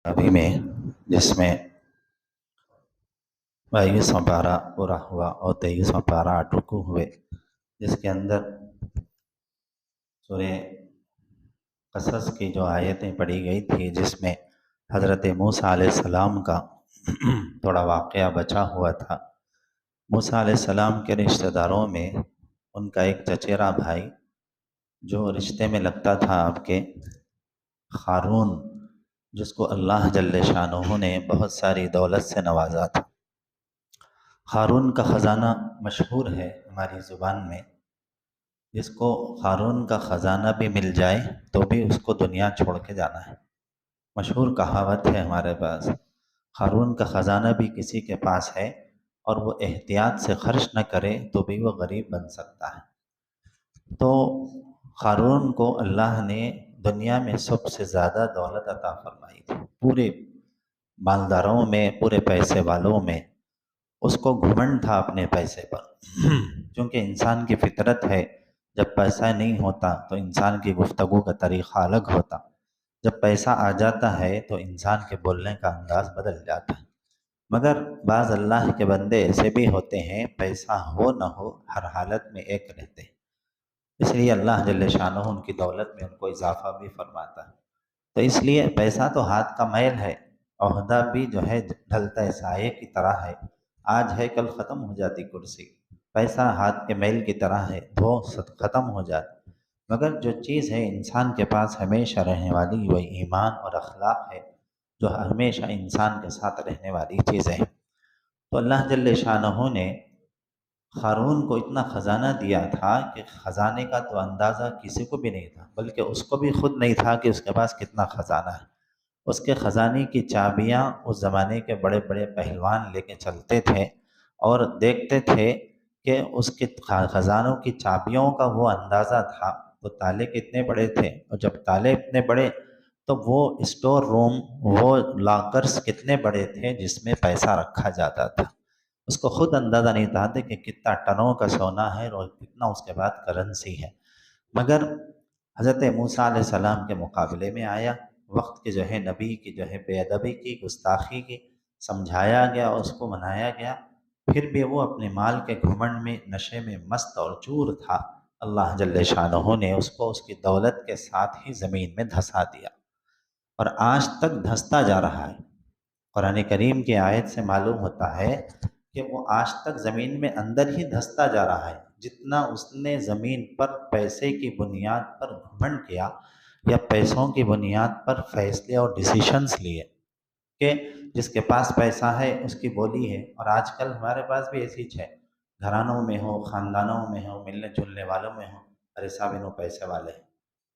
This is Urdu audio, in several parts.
ابھی میں جس میں 22واں پارہ پورا ہوا اور 23واں پارہ 8 رکوع ہوئے، جس کے اندر سورہ قصص کی جو آیتیں پڑھی گئی تھی، جس میں حضرت موسیٰ علیہ السلام کا تھوڑا واقعہ بچا ہوا تھا۔ موسیٰ علیہ السلام کے رشتہ داروں میں ان کا ایک چچیرا بھائی جو رشتے میں لگتا تھا آپ کے، ہارون، جس کو اللہ جل شانہ نے بہت ساری دولت سے نوازا تھا۔ ہارون کا خزانہ مشہور ہے ہماری زبان میں، جس کو ہارون کا خزانہ بھی مل جائے تو بھی اس کو دنیا چھوڑ کے جانا ہے۔ مشہور کہاوت ہے ہمارے پاس، ہارون کا خزانہ بھی کسی کے پاس ہے اور وہ احتیاط سے خرچ نہ کرے تو بھی وہ غریب بن سکتا ہے۔ تو ہارون کو اللہ نے دنیا میں سب سے زیادہ دولت عطا فرمائی تھی، پورے مالداروں میں، پورے پیسے والوں میں۔ اس کو گھمنڈ تھا اپنے پیسے پر، کیونکہ انسان کی فطرت ہے، جب پیسہ نہیں ہوتا تو انسان کی گفتگو کا طریقہ الگ ہوتا، جب پیسہ آ جاتا ہے تو انسان کے بولنے کا انداز بدل جاتا ہے۔ مگر بعض اللہ کے بندے ایسے بھی ہوتے ہیں، پیسہ ہو نہ ہو ہر حالت میں ایک رہتے ہیں، اس لیے اللہ جل شانہ ان کی دولت میں ان کو اضافہ بھی فرماتا ہے۔ تو اس لیے پیسہ تو ہاتھ کا میل ہے، عہدہ بھی جو ہے ڈھلتا ہے، سائے کی طرح ہے، آج ہے کل ختم ہو جاتی کرسی۔ پیسہ ہاتھ کے میل کی طرح ہے، دھو ختم ہو جاتی، مگر جو چیز ہے انسان کے پاس ہمیشہ رہنے والی، وہ ایمان اور اخلاق ہے، جو ہمیشہ انسان کے ساتھ رہنے والی چیزیں ہیں۔ تو اللہ جل شانہ نے ہارون کو اتنا خزانہ دیا تھا کہ خزانے کا تو اندازہ کسی کو بھی نہیں تھا، بلکہ اس کو بھی خود نہیں تھا کہ اس کے پاس کتنا خزانہ ہے۔ اس کے خزانے کی چابیاں اس زمانے کے بڑے بڑے پہلوان لے کے چلتے تھے اور دیکھتے تھے کہ اس کے خزانوں کی چابیوں کا وہ اندازہ تھا، تو تالے کتنے بڑے تھے، اور جب تالے اتنے بڑے تو وہ اسٹور روم، وہ لاکرز کتنے بڑے تھے جس میں پیسہ رکھا جاتا تھا۔ اس کو خود اندازہ نہیں تھا کہ کتنا ٹنوں کا سونا ہے اور کتنا اس کے بعد کرنسی ہے۔ مگر حضرت موسیٰ علیہ السلام کے مقابلے میں آیا، وقت کے جو ہے نبی کی جو ہے بے ادبی کی، گستاخی کی، سمجھایا گیا، اس کو منایا گیا، پھر بھی وہ اپنے مال کے گھمنڈ میں، نشے میں مست اور چور تھا۔ اللہ جل شانہ نے اس کو اس کی دولت کے ساتھ ہی زمین میں دھسا دیا، اور آج تک دھستا جا رہا ہے۔ قرآن کریم کی آیت سے معلوم ہوتا ہے کہ وہ آج تک زمین میں اندر ہی دھستا جا رہا ہے۔ جتنا اس نے زمین پر پیسے کی بنیاد پر گھمنڈ کیا یا پیسوں کی بنیاد پر فیصلے اور ڈیسیشنز لیے کہ جس کے پاس پیسہ ہے اس کی بولی ہے، اور آج کل ہمارے پاس بھی ایسی ہے، گھرانوں میں ہو، خاندانوں میں ہو، ملنے جلنے والوں میں ہو، ارے صاحب انہوں پیسے والے ہیں،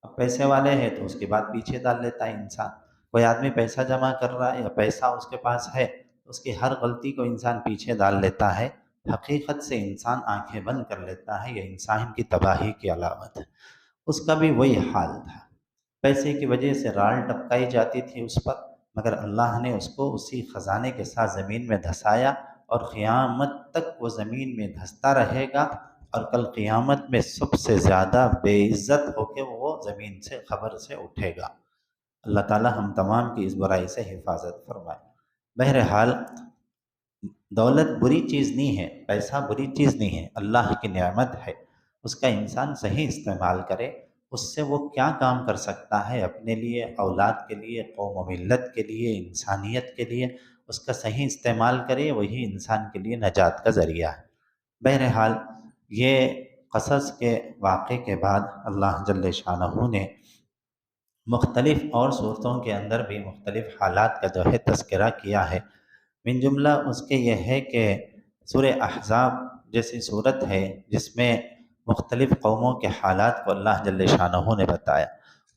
اب پیسے والے ہیں تو اس کی بات پیچھے ڈال لیتا ہے انسان۔ کوئی آدمی پیسہ جمع کر رہا ہے یا پیسہ اس کے پاس ہے، اس کی ہر غلطی کو انسان پیچھے ڈال لیتا ہے، حقیقت سے انسان آنکھیں بند کر لیتا ہے، یہ انسان کی تباہی کی علامت ہے۔ اس کا بھی وہی حال تھا، پیسے کی وجہ سے رال ٹپکائی جاتی تھی اس پر، مگر اللہ نے اس کو اسی خزانے کے ساتھ زمین میں دھسایا، اور قیامت تک وہ زمین میں دھستا رہے گا، اور کل قیامت میں سب سے زیادہ بے عزت ہو کے وہ زمین سے خبر سے اٹھے گا۔ اللہ تعالی ہم تمام کی اس برائی سے حفاظت فرمائے۔ بہرحال دولت بری چیز نہیں ہے، پیسہ بری چیز نہیں ہے، اللہ کی نعمت ہے، اس کا انسان صحیح استعمال کرے، اس سے وہ کیا کام کر سکتا ہے اپنے لیے، اولاد کے لیے، قوم و ملت کے لیے، انسانیت کے لیے، اس کا صحیح استعمال کرے، وہی انسان کے لیے نجات کا ذریعہ ہے۔ بہرحال یہ قصص کے واقعے کے بعد اللہ جل شانہ نے مختلف اور صورتوں کے اندر بھی مختلف حالات کا جو ہے تذکرہ کیا ہے۔ من جملہ اس کے یہ ہے کہ سورہ احزاب جیسی صورت ہے جس میں مختلف قوموں کے حالات کو اللہ جل شانہ نے بتایا۔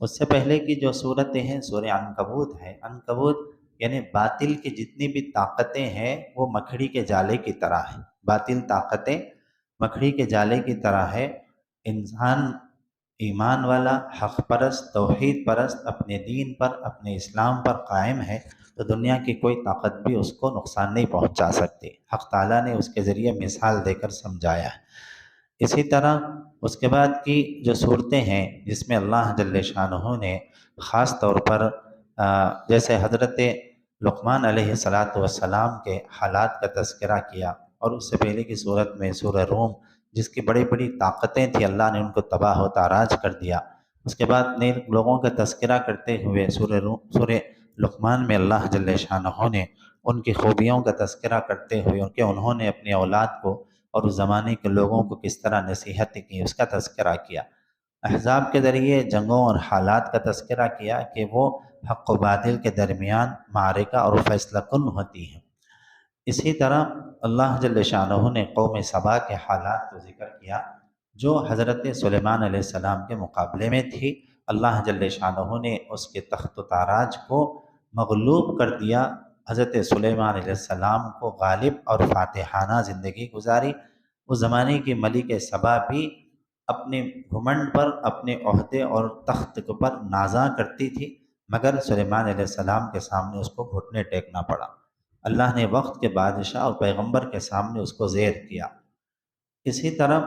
اس سے پہلے کی جو صورتیں ہیں سورہ عنکبوت ہے، عنکبوت یعنی باطل کی جتنی بھی طاقتیں ہیں وہ مکڑی کے جالے کی طرح ہیں، باطل طاقتیں مکڑی کے جالے کی طرح ہے۔ انسان ایمان والا، حق پرست، توحید پرست، اپنے دین پر، اپنے اسلام پر قائم ہے تو دنیا کی کوئی طاقت بھی اس کو نقصان نہیں پہنچا سکتی۔ حق تعالیٰ نے اس کے ذریعے مثال دے کر سمجھایا ہے۔ اسی طرح اس کے بعد کی جو صورتیں ہیں جس میں اللہ جل شانہ نے خاص طور پر جیسے حضرت لقمان علیہ والسلام کے حالات کا تذکرہ کیا، اور اس سے پہلے کی صورت میں سورہ روم جس کی بڑی بڑی طاقتیں تھیں اللہ نے ان کو تباہ و تاراج کر دیا۔ اس کے بعد نئے لوگوں کا تذکرہ کرتے ہوئے سورہ لقمان میں اللہ جل شانہ نے ان کی خوبیوں کا تذکرہ کرتے ہوئے کہ انہوں نے اپنی اولاد کو اور اس زمانے کے لوگوں کو کس طرح نصیحت کی اس کا تذکرہ کیا۔ احزاب کے ذریعے جنگوں اور حالات کا تذکرہ کیا کہ وہ حق و باطل کے درمیان معرکہ اور فیصلہ کن ہوتی ہے۔ اسی طرح اللہ جل شانہ نے قوم سبا کے حالات کو ذکر کیا جو حضرت سلیمان علیہ السلام کے مقابلے میں تھی۔ اللہ جل شانہ نے اس کے تخت و تاراج کو مغلوب کر دیا، حضرت سلیمان علیہ السلام کو غالب اور فاتحانہ زندگی گزاری۔ اس زمانے کی ملک سبا بھی اپنے گھمنڈ پر، اپنے عہدے اور تخت پر نازاں کرتی تھی، مگر سلیمان علیہ السلام کے سامنے اس کو گھٹنے ٹیکنا پڑا۔ اللہ نے وقت کے بادشاہ اور پیغمبر کے سامنے اس کو زیر کیا۔ اسی طرح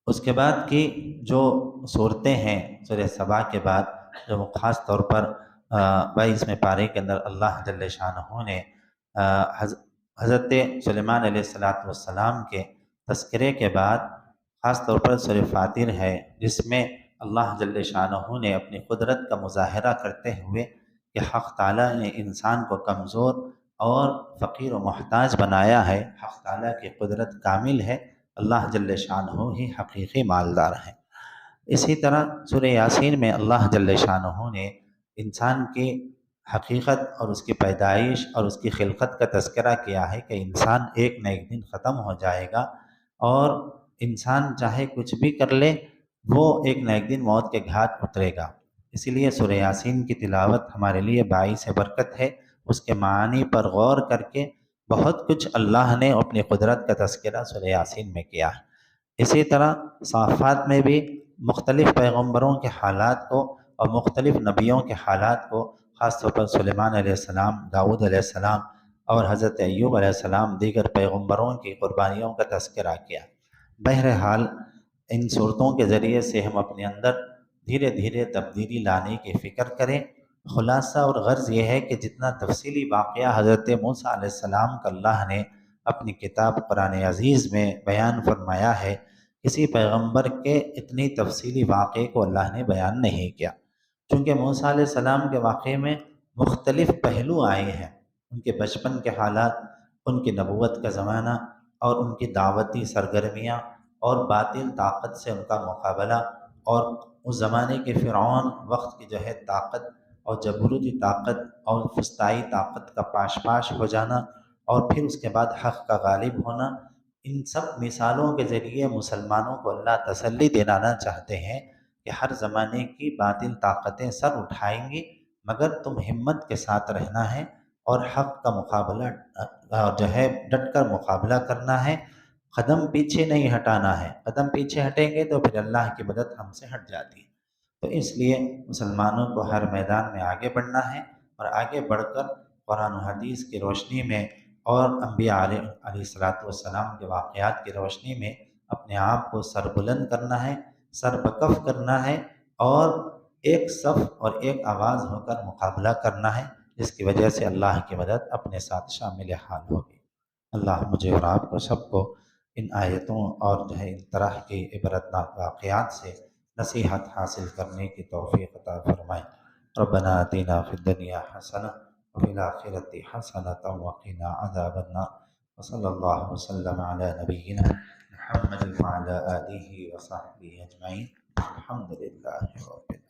اس کے بعد کی جو صورتیں ہیں سورہ سبا کے بعد، جو خاص طور پر 22ویں پارے کے اندر اللہ جل شانہ نے حضرت سلیمان علیہ السلام کے تذکرے کے بعد خاص طور پر سورہ فاطر ہے، جس میں اللہ جل شانہ نے اپنی قدرت کا مظاہرہ کرتے ہوئے کہ حق تعالیٰ نے انسان کو کمزور اور فقیر و محتاج بنایا ہے، حق تعالیٰ کی قدرت کامل ہے، اللہ جل شانہ ہی حقیقی مالدار ہیں۔ اسی طرح سورہ یاسین میں اللہ جل شانہ نے انسان کی حقیقت اور اس کی پیدائش اور اس کی خلقت کا تذکرہ کیا ہے کہ انسان ایک نہ ایک دن ختم ہو جائے گا، اور انسان چاہے کچھ بھی کر لے وہ ایک نہ ایک دن موت کے گھاٹ اترے گا۔ اسی لیے سورہ یاسین کی تلاوت ہمارے لیے باعث برکت ہے۔ اس کے معانی پر غور کر کے بہت کچھ اللہ نے اپنی قدرت کا تذکرہ سورہ یاسین میں کیا ہے۔ اسی طرح صافات میں بھی مختلف پیغمبروں کے حالات کو اور مختلف نبیوں کے حالات کو، خاص طور پر سلیمان علیہ السلام، داؤد علیہ السلام اور حضرت ایوب علیہ السلام، دیگر پیغمبروں کی قربانیوں کا تذکرہ کیا۔ بہرحال ان صورتوں کے ذریعے سے ہم اپنے اندر دھیرے دھیرے تبدیلی لانے کی فکر کریں۔ خلاصہ اور غرض یہ ہے کہ جتنا تفصیلی واقعہ حضرت موسیٰ علیہ السلام کا اللہ نے اپنی کتاب قرآن عزیز میں بیان فرمایا ہے، کسی پیغمبر کے اتنی تفصیلی واقعے کو اللہ نے بیان نہیں کیا، چونکہ موسیٰ علیہ السلام کے واقعے میں مختلف پہلو آئے ہیں، ان کے بچپن کے حالات، ان کی نبوت کا زمانہ اور ان کی دعوتی سرگرمیاں اور باطل طاقت سے ان کا مقابلہ، اور اس زمانے کے فرعون وقت کی جو ہے طاقت اور جبروتی طاقت اور فسطائی طاقت کا پاش پاش ہو جانا، اور پھر اس کے بعد حق کا غالب ہونا۔ ان سب مثالوں کے ذریعے مسلمانوں کو اللہ تسلی دلانا چاہتے ہیں کہ ہر زمانے کی باطل طاقتیں سر اٹھائیں گی، مگر تم ہمت کے ساتھ رہنا ہے اور حق کا مقابلہ جو ہے ڈٹ کر مقابلہ کرنا ہے، قدم پیچھے نہیں ہٹانا ہے۔ قدم پیچھے ہٹیں گے تو پھر اللہ کی مدد ہم سے ہٹ جاتی ہے۔ تو اس لیے مسلمانوں کو ہر میدان میں آگے بڑھنا ہے، اور آگے بڑھ کر قرآن و حدیث کی روشنی میں اور انبیاء علیہ السلام کے واقعات کی روشنی میں اپنے آپ کو سر بلند کرنا ہے، سر بکف کرنا ہے، اور ایک صف اور ایک آواز ہو کر مقابلہ کرنا ہے، جس کی وجہ سے اللہ کی مدد اپنے ساتھ شامل حال ہوگی۔ اللہ مجھے اور آپ کو سب کو ان آیتوں اور جو ہے ان طرح کی عبرتناک واقعات سے نصیحت حاصل کرنے کی توفیق عطا فرمائے۔ ربنا آتنا فی الدنیا حسنہ وفی الآخرۃ حسنۃ وقنا عذاب النار، وصلی اللہ وسلم علی نبینا محمد وعلی آلہ وصحبہ اجمعین۔ الحمد للہ رب العالمین۔